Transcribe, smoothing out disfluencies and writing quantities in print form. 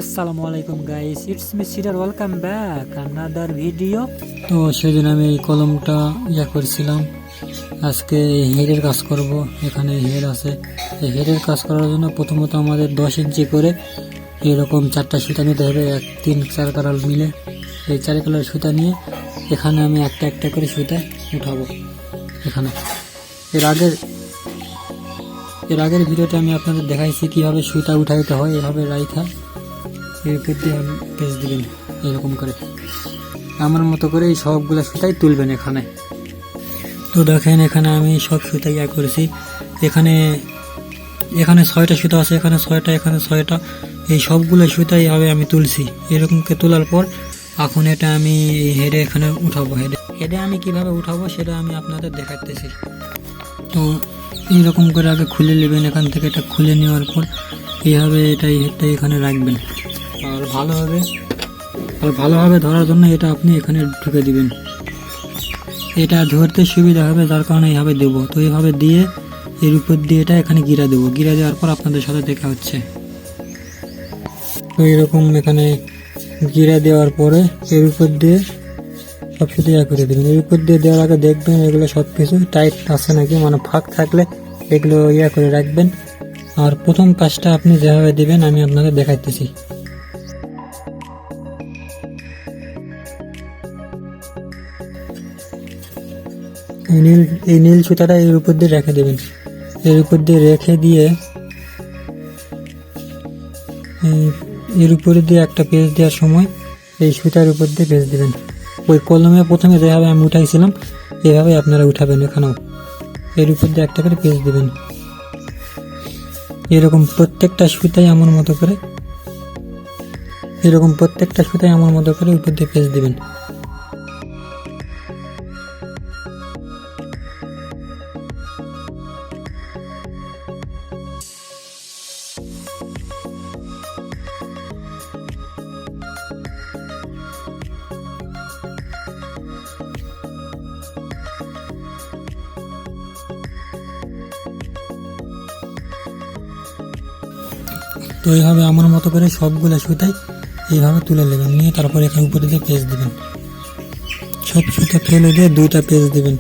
আসসালামু আলাইকুম guys, it's me Sidar, welcome back another video. তো সেদিন আমি এই কলমটা করছিলাম, আজকে হেডের কাজ করব। এখানে হেড আছে, এই হেডের কাজ করার জন্য প্রথমত আমাদের 10 ইঞ্চি করে এরকম 4টা সুতা নিতে হবে, 1 3 4 কালার মিলে। এই 4 কালার সুতা নিয়ে এখানে আমি একটা একটা করে সুতা উঠাবো। এখানে এর আগের ভিডিওতে আমি আপনাদের দেখাইছি কিভাবে সুতা উঠাইতে হয়। এভাবে রাইখা এর উপর দিয়ে পেঁচ দিবেন এরকম করে, আমার মতো করে এই সবগুলো সুতাই তুলবেন এখানে। তো দেখেন এখানে আমি সব সুতা করেছি। এখানে 6টা সুতা আছে, এখানে 6টা, এখানে 6টা, এই সবগুলো সুতাই হবে আমি তুলছি। এরকমকে তোলার পর এখন এটা আমি হেডে এখানে উঠাবো। হেডে আমি কিভাবে উঠাবো সেটা আমি আপনাদের দেখাতেছি। তো এইরকম করে আগে খুলে নেবেন, এখান থেকে এটা খুলে নেওয়ার পর এইভাবে হেডটা এখানে রাখবেন। আর ভালোভাবে ধরার জন্য এটা আপনি এখানে ঢুকে দিবেন। এটা ধরতে সুবিধা হবে, যার কারণে এইভাবে দেবো। তো এইভাবে দিয়ে এর উপর দিয়ে এটা এখানে গিরা দেবো। গিরা দেওয়ার পর আপনাদের সাথে দেখা হচ্ছে। তো এরকম এখানে গিরা দেওয়ার পরে এর উপর দিয়ে সব কিছু করে দেবেন। এর উপর দিয়ে দেওয়ার আগে দেখবেন এগুলো সব কিছু টাইট আছে নাকি, মানে ফাঁক থাকলে এগুলো করে রাখবেন। আর প্রথম কাজটা আপনি যেভাবে দেবেন আমি আপনাকে দেখাইতেছি। এই নীল সুতাটা এর উপর দিয়ে রেখে দেবেন। এর উপর দিয়ে রেখে দিয়ে এর উপরে দিয়ে একটা পেঁচ দেওয়ার সময় এই সুতার উপর দিয়ে পেঁচ দিবেন। ওই কলমে প্রথমে যেভাবে আমি উঠাইছিলাম এভাবে আপনারা উঠাবেন। এখানেও এর উপর দিয়ে একটা করে পেঁচ দিবেন। এরকম প্রত্যেকটা সুতাই আমার মতো করে উপর দিয়ে পেঁচ দিবেন। তো এইভাবে আমার মতো করে সবগুলো সুতাই এইভাবে তুলে নেবেন, নিয়ে তারপর এখানে উপরে দিয়ে পেঁচ দিবেন। সব সুতা ফেলে দিয়ে 2টা পেঁচ দিবেন।